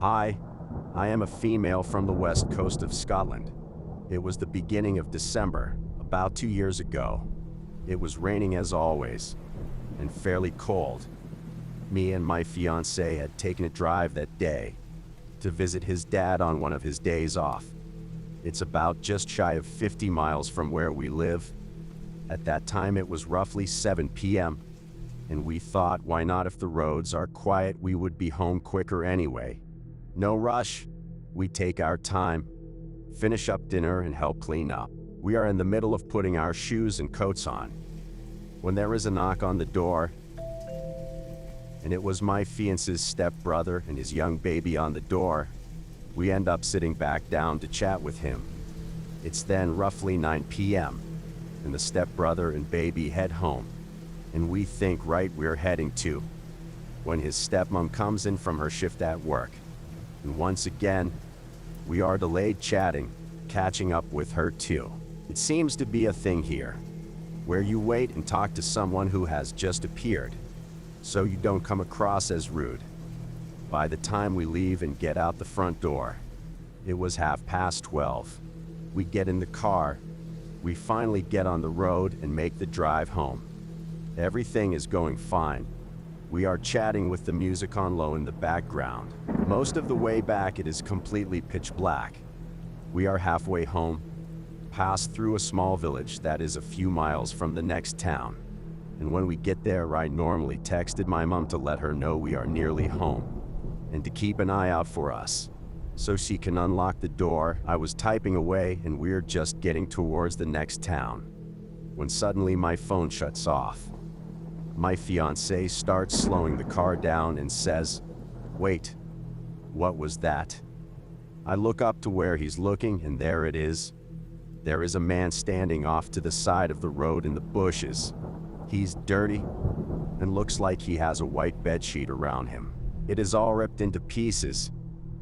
Hi, I am a female from the west coast of Scotland. It was the beginning of December, about 2 years ago. It was raining as always, and fairly cold. Me and my fiancé had taken a drive that day to visit his dad on one of his days off. It's about just shy of 50 miles from where we live. At that time it was roughly 7 p.m., and we thought, why not, if the roads are quiet, we would be home quicker anyway. No rush. We take our time, finish up dinner and help clean up. We are in the middle of putting our shoes and coats on when there is a knock on the door, and it was my fiance's stepbrother and his young baby on the door. We end up sitting back down to chat with him. It's then roughly 9 p.m., and the stepbrother and baby head home, and we think, right, we're heading to, when his stepmom comes in from her shift at work. And once again, we are delayed chatting, catching up with her too. It seems to be a thing here, where you wait and talk to someone who has just appeared, so you don't come across as rude. By the time we leave and get out the front door, it was 12:30. We get in the car, we finally get on the road and make the drive home. Everything is going fine. We are chatting with the music on low in the background. Most of the way back it is completely pitch black. We are halfway home, pass through a small village that is a few miles from the next town. And when we get there, I normally texted my mom to let her know we are nearly home and to keep an eye out for us, so she can unlock the door. I was typing away and we're just getting towards the next town, when suddenly my phone shuts off. My fiancé starts slowing the car down and says, "Wait, what was that?" I look up to where he's looking, and there it is. There is a man standing off to the side of the road in the bushes. He's dirty and looks like he has a white bedsheet around him. It is all ripped into pieces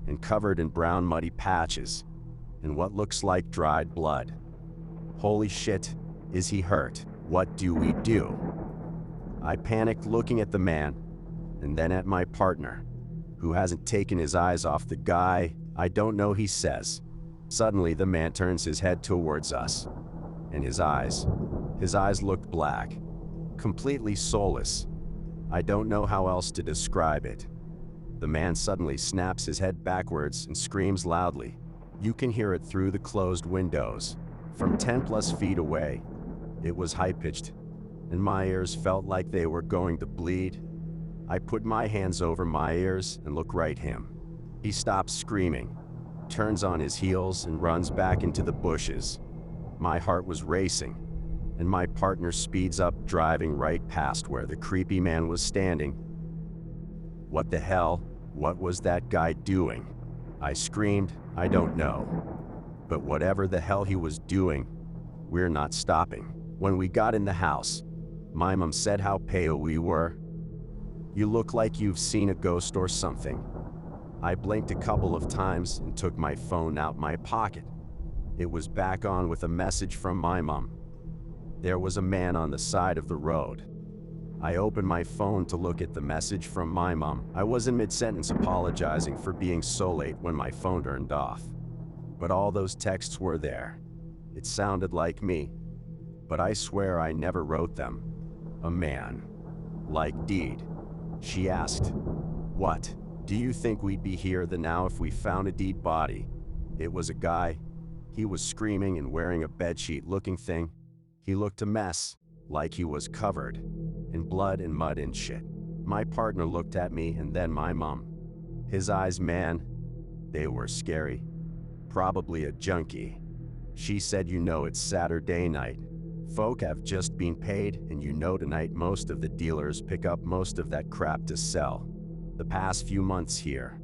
and covered in brown muddy patches and what looks like dried blood. Holy shit, is he hurt? What do we do? I panicked, looking at the man and then at my partner, who hasn't taken his eyes off the guy. "I don't know," he says. Suddenly the man turns his head towards us, and his eyes looked black, completely soulless. I don't know how else to describe it. The man suddenly snaps his head backwards and screams loudly. You can hear it through the closed windows, from 10+ feet away. It was high-pitched, and my ears felt like they were going to bleed. I put my hands over my ears and look right at him. He stops screaming, turns on his heels and runs back into the bushes. My heart was racing, and my partner speeds up, driving right past where the creepy man was standing. What the hell? What was that guy doing? I screamed. I don't know. But whatever the hell he was doing, we're not stopping. When we got in the house, my mom said how pale we were. "You look like you've seen a ghost or something." I blinked a couple of times and took my phone out my pocket. It was back on with a message from my mom. There was a man on the side of the road. I opened my phone to look at the message from my mom. I was in mid-sentence apologizing for being so late when my phone turned off. But all those texts were there. It sounded like me, but I swear I never wrote them. "A man. Like deed?" she asked. "What? Do you think we'd be here now if we found a dead body?" It was a guy. He was screaming and wearing a bedsheet looking thing. He looked a mess, like he was covered in blood and mud and shit. My partner looked at me and then my mom. His eyes, man, they were scary. Probably a junkie. She said, "You know, it's Saturday night. Folk have just been paid, and you know tonight most of the dealers pick up most of that crap to sell." The past few months here,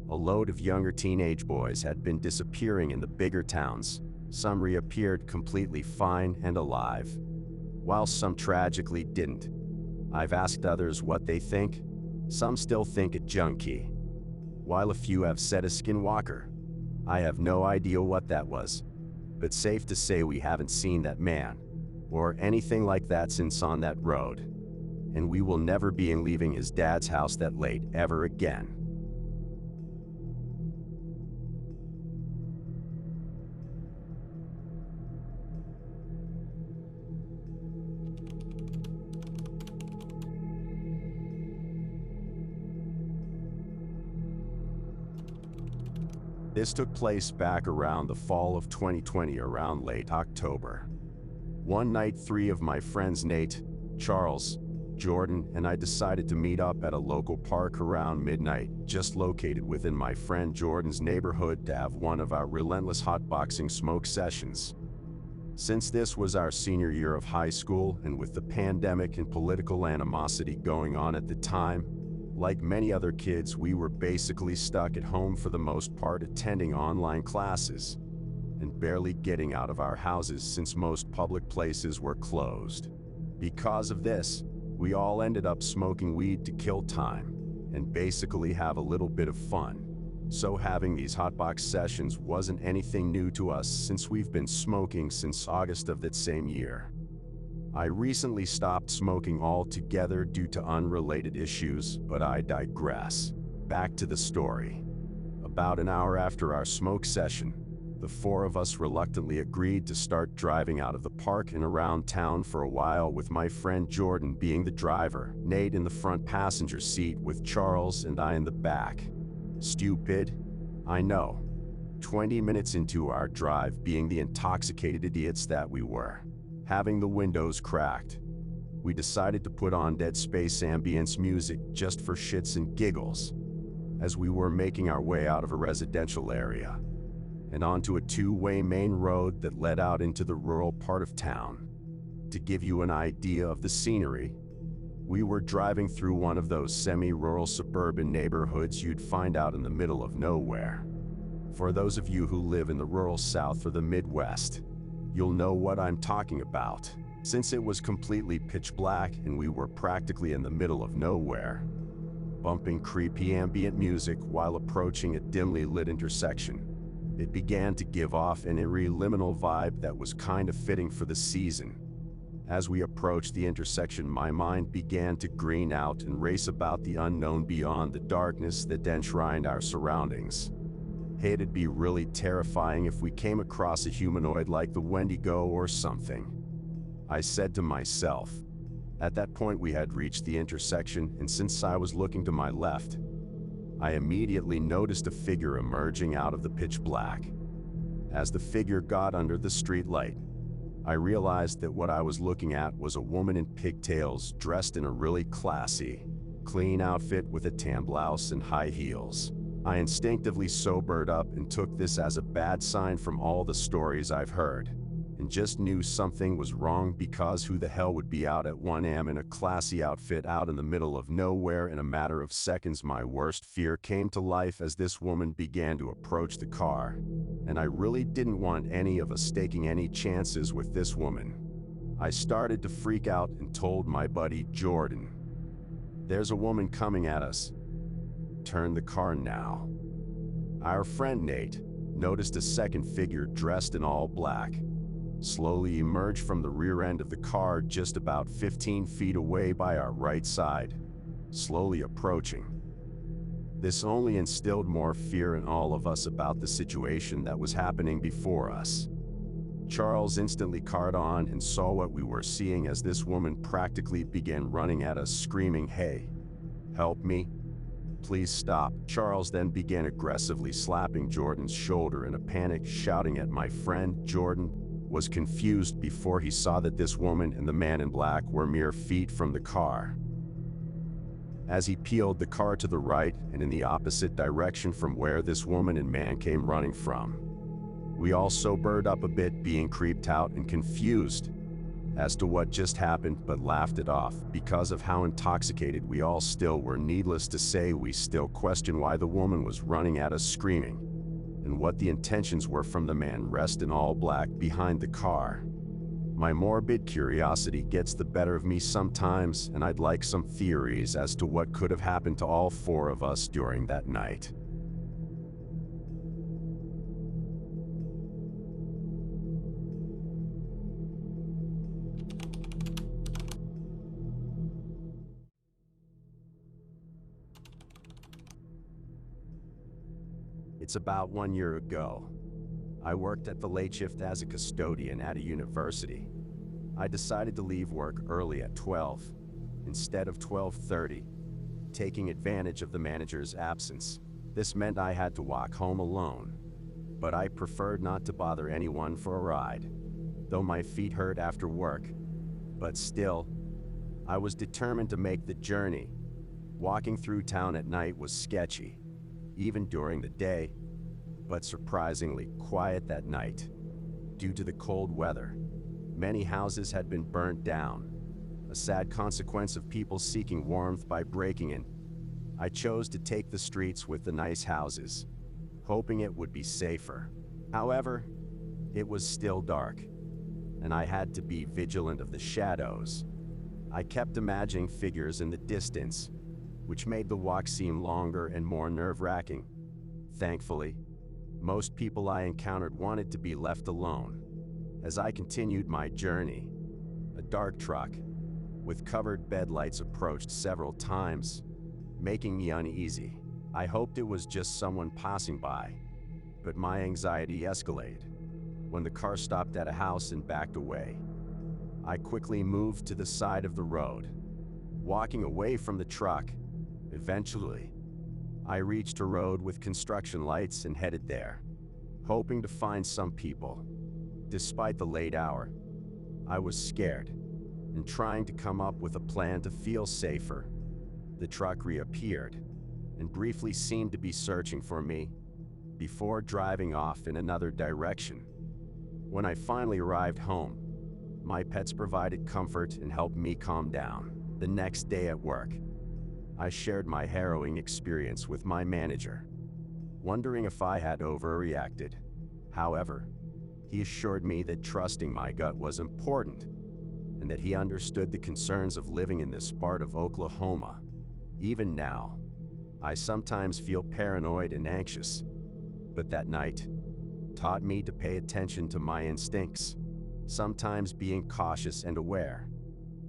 a load of younger teenage boys had been disappearing in the bigger towns. Some reappeared completely fine and alive, while some tragically didn't. I've asked others what they think. Some still think a junkie, while a few have said a skinwalker. I have no idea what that was, but safe to say we haven't seen that man or anything like that since on that road, and we will never be leaving his dad's house that late ever again. This took place back around the fall of 2020, around late October. One night, three of my friends, Nate, Charles, Jordan, and I decided to meet up at a local park around midnight, just located within my friend Jordan's neighborhood, to have one of our relentless hotboxing smoke sessions. Since this was our senior year of high school, and with the pandemic and political animosity going on at the time, like many other kids, we were basically stuck at home for the most part, attending online classes and barely getting out of our houses since most public places were closed. Because of this, we all ended up smoking weed to kill time and basically have a little bit of fun. So having these hotbox sessions wasn't anything new to us, since we've been smoking since August of that same year. I recently stopped smoking altogether due to unrelated issues, but I digress. Back to the story. About an hour after our smoke session, the four of us reluctantly agreed to start driving out of the park and around town for a while, with my friend Jordan being the driver, Nate in the front passenger seat with Charles and I in the back. Stupid? I know. 20 minutes into our drive, being the intoxicated idiots that we were, having the windows cracked, we decided to put on Dead Space ambience music just for shits and giggles as we were making our way out of a residential area and onto a two-way main road that led out into the rural part of town. To give you an idea of the scenery, we were driving through one of those semi-rural suburban neighborhoods you'd find out in the middle of nowhere. For those of you who live in the rural South or the Midwest, you'll know what I'm talking about, since it was completely pitch black and we were practically in the middle of nowhere, bumping creepy ambient music while approaching a dimly lit intersection. It began to give off an eerie liminal vibe that was kind of fitting for the season. As we approached the intersection, my mind began to green out and race about the unknown beyond the darkness that enshrined our surroundings. Hey, it'd be really terrifying if we came across a humanoid like the Wendigo or something, I said to myself. At that point, we had reached the intersection, and since I was looking to my left, I immediately noticed a figure emerging out of the pitch black. As the figure got under the street light, I realized that what I was looking at was a woman in pigtails, dressed in a really classy, clean outfit with a tan blouse and high heels. I instinctively sobered up and took this as a bad sign from all the stories I've heard, and just knew something was wrong, because who the hell would be out at 1 a.m. in a classy outfit out in the middle of nowhere? In a matter of seconds, my worst fear came to life as this woman began to approach the car, and I really didn't want any of us taking any chances with this woman. I started to freak out and told my buddy Jordan, "There's a woman coming at us. Turn the car now." Our friend Nate noticed a second figure dressed in all black slowly emerge from the rear end of the car just about 15 feet away by our right side, slowly approaching. This only instilled more fear in all of us about the situation that was happening before us. Charles instantly caught on and saw what we were seeing as this woman practically began running at us, screaming, "Hey, help me. Please stop." Charles then began aggressively slapping Jordan's shoulder in a panic, shouting at my friend. Jordan was confused before he saw that this woman and the man in black were mere feet from the car. As he peeled the car to the right and in the opposite direction from where this woman and man came running from, we all sobered up a bit, being creeped out and confused as to what just happened, but laughed it off because of how intoxicated we all still were. Needless to say, we still question why the woman was running at us screaming, and what the intentions were from the man dressed in all black behind the car. My morbid curiosity gets the better of me sometimes, and I'd like some theories as to what could have happened to all four of us during that night. It's about 1 year ago. I worked at the late shift as a custodian at a university. I decided to leave work early at 12 instead of 12:30, taking advantage of the manager's absence. This meant I had to walk home alone, but I preferred not to bother anyone for a ride, though my feet hurt after work. But still, I was determined to make the journey. Walking through town at night was sketchy, even during the day, but surprisingly quiet that night. Due to the cold weather, many houses had been burnt down, a sad consequence of people seeking warmth by breaking in. I chose to take the streets with the nice houses, hoping it would be safer. However, it was still dark, and I had to be vigilant of the shadows. I kept imagining figures in the distance, which made the walk seem longer and more nerve-wracking. Thankfully, most people I encountered wanted to be left alone. As I continued my journey, a dark truck with covered bed-lights approached several times, making me uneasy. I hoped it was just someone passing by, but my anxiety escalated when the car stopped at a house and backed away. I quickly moved to the side of the road, walking away from the truck. Eventually, I reached a road with construction lights and headed there, hoping to find some people. Despite the late hour, I was scared and trying to come up with a plan to feel safer. The truck reappeared and briefly seemed to be searching for me before driving off in another direction. When I finally arrived home, my pets provided comfort and helped me calm down. The next day at work, I shared my harrowing experience with my manager, wondering if I had overreacted. However, he assured me that trusting my gut was important and that he understood the concerns of living in this part of Oklahoma. Even now, I sometimes feel paranoid and anxious, but that night taught me to pay attention to my instincts. Sometimes being cautious and aware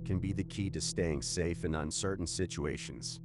can be the key to staying safe in uncertain situations.